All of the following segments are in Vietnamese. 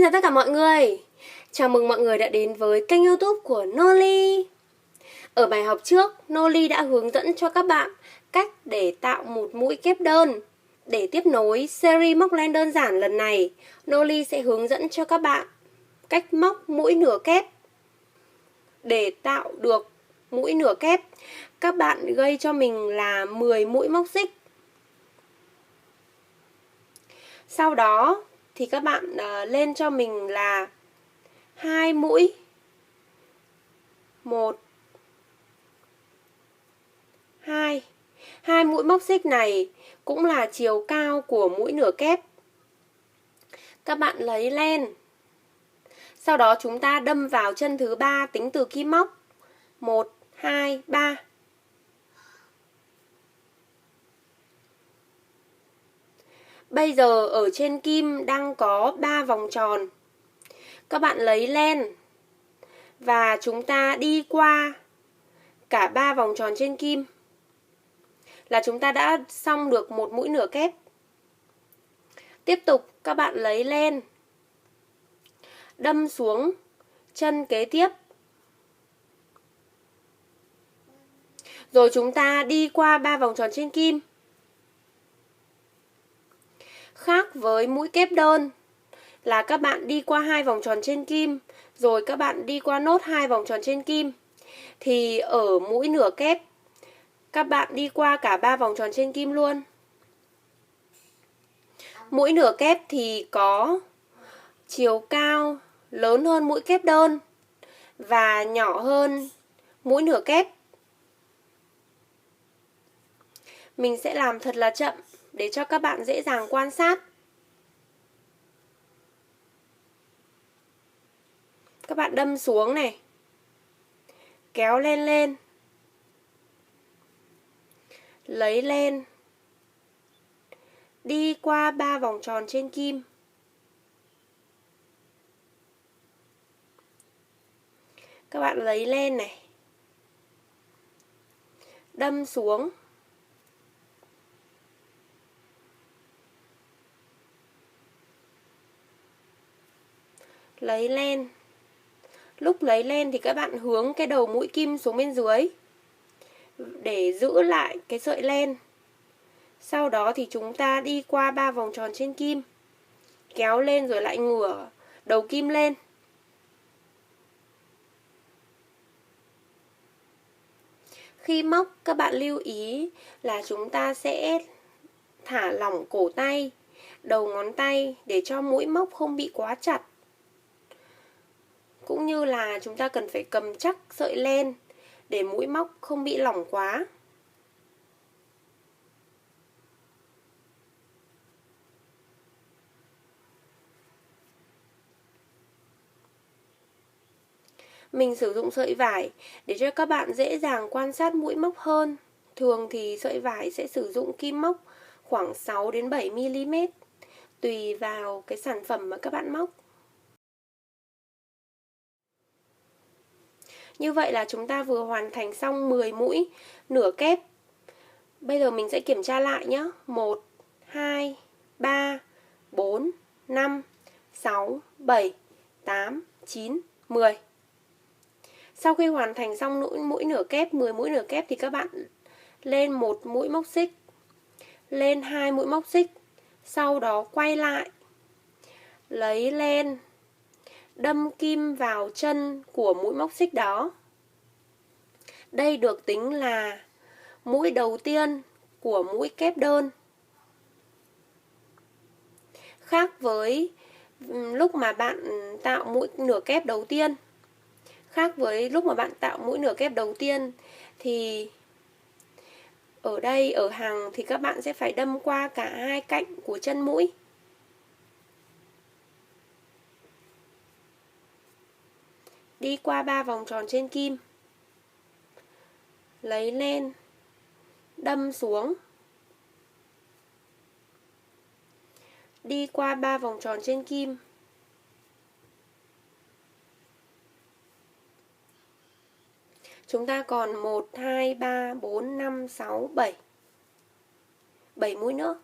chào tất cả mọi người. Chào mừng mọi người đã đến với kênh YouTube của Noli. Ở bài học trước, Noli đã hướng dẫn cho các bạn cách để tạo một mũi kép đơn. Để tiếp nối series móc len đơn giản lần này, Noli sẽ hướng dẫn cho các bạn cách móc mũi nửa kép. Để tạo được mũi nửa kép, các bạn gây cho mình là 10 mũi móc xích. Sau đó thì các bạn lên cho mình là 2 mũi. 1 2. 2 mũi móc xích này cũng là chiều cao của mũi nửa kép. Các bạn lấy len. Sau đó chúng ta đâm vào chân thứ 3 tính từ kim móc. 1 2 3. Bây giờ ở trên kim đang có 3 vòng tròn. Các bạn lấy len và chúng ta đi qua cả 3 vòng tròn trên kim là chúng ta đã xong được một mũi nửa kép. Tiếp tục các bạn lấy len, đâm xuống chân kế tiếp. Rồi chúng ta đi qua 3 vòng tròn trên kim. Khác với mũi kép đơn là các bạn đi qua 2 vòng tròn trên kim, rồi các bạn đi qua nốt 2 vòng tròn trên kim. Thì ở mũi nửa kép các bạn đi qua cả 3 vòng tròn trên kim luôn. Mũi nửa kép thì có chiều cao lớn hơn mũi kép đơn và nhỏ hơn mũi nửa kép. Mình sẽ làm thật là chậm để cho các bạn dễ dàng quan sát. Các bạn đâm xuống này, kéo len lên, lấy len, đi qua 3 vòng tròn trên kim. Các bạn lấy len này, đâm xuống, lấy len. Lúc lấy len thì các bạn hướng cái đầu mũi kim xuống bên dưới để giữ lại cái sợi len. Sau đó thì chúng ta đi qua 3 vòng tròn trên kim, kéo lên rồi lại ngửa đầu kim lên. Khi móc các bạn lưu ý là chúng ta sẽ thả lỏng cổ tay, đầu ngón tay để cho mũi móc không bị quá chặt. Cũng như là chúng ta cần phải cầm chắc sợi len để mũi móc không bị lỏng quá. Mình sử dụng sợi vải để cho các bạn dễ dàng quan sát mũi móc hơn. Thường thì sợi vải sẽ sử dụng kim móc khoảng 6 đến 7 mm tùy vào cái sản phẩm mà các bạn móc. Như vậy là chúng ta vừa hoàn thành xong 10 mũi nửa kép. Bây giờ mình sẽ kiểm tra lại nhé. 1 2 3 4 5 6 7 8 9 10. Sau khi hoàn thành xong mũi nửa kép, 10 mũi nửa kép thì các bạn lên một mũi móc xích, lên 2 mũi móc xích, sau đó quay lại, lấy len, đâm kim vào chân của mũi móc xích đó. Đây được tính là mũi đầu tiên của mũi kép đơn. Khác với lúc mà bạn tạo mũi nửa kép đầu tiên. Khác với lúc mà bạn tạo mũi nửa kép đầu tiên thì ở đây, ở hàng thì các bạn sẽ phải đâm qua cả hai cạnh của chân mũi. Đi qua 3 vòng tròn trên kim. Lấy len, đâm xuống. Đi qua 3 vòng tròn trên kim. Chúng ta còn 1, 2, 3, 4, 5, 6, 7. 7 mũi nữa.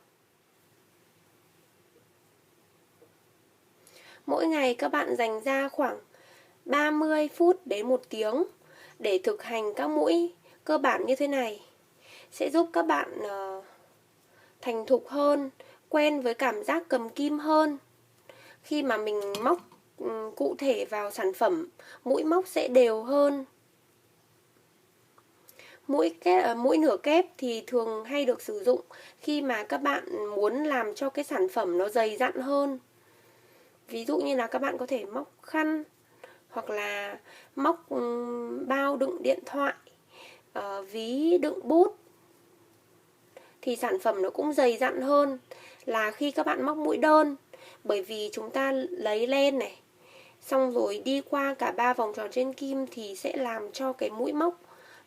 Mỗi ngày các bạn dành ra khoảng 30 phút đến 1 tiếng để thực hành các mũi cơ bản như thế này. Sẽ giúp các bạn thành thục hơn, quen với cảm giác cầm kim hơn. Khi mà mình móc cụ thể vào sản phẩm, mũi móc sẽ đều hơn. Mũi nửa kép thì thường hay được sử dụng khi mà các bạn muốn làm cho cái sản phẩm nó dày dặn hơn. Ví dụ như là các bạn có thể móc khăn, hoặc là móc bao đựng điện thoại, ví đựng bút, thì sản phẩm nó cũng dày dặn hơn là khi các bạn móc mũi đơn. Bởi vì chúng ta lấy len này, xong rồi đi qua cả 3 vòng tròn trên kim thì sẽ làm cho cái mũi móc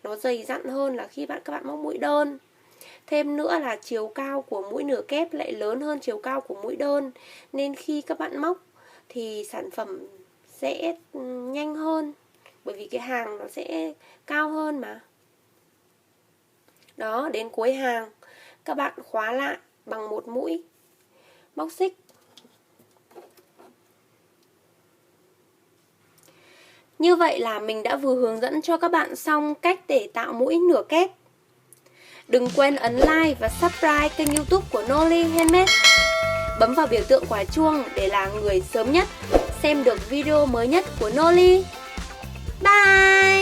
nó dày dặn hơn là khi các bạn móc mũi đơn. Thêm nữa là chiều cao của mũi nửa kép lại lớn hơn chiều cao của mũi đơn, nên khi các bạn móc thì sản phẩm sẽ nhanh hơn, bởi vì cái hàng nó sẽ cao hơn mà. Đó, đến cuối hàng các bạn khóa lại bằng một mũi móc xích. Như vậy là mình đã vừa hướng dẫn cho các bạn xong cách để tạo mũi nửa kép. Đừng quên ấn like và subscribe kênh YouTube của Noli Handmade. Bấm vào biểu tượng quả chuông để là người sớm nhất xem được video mới nhất của Noli. Bye!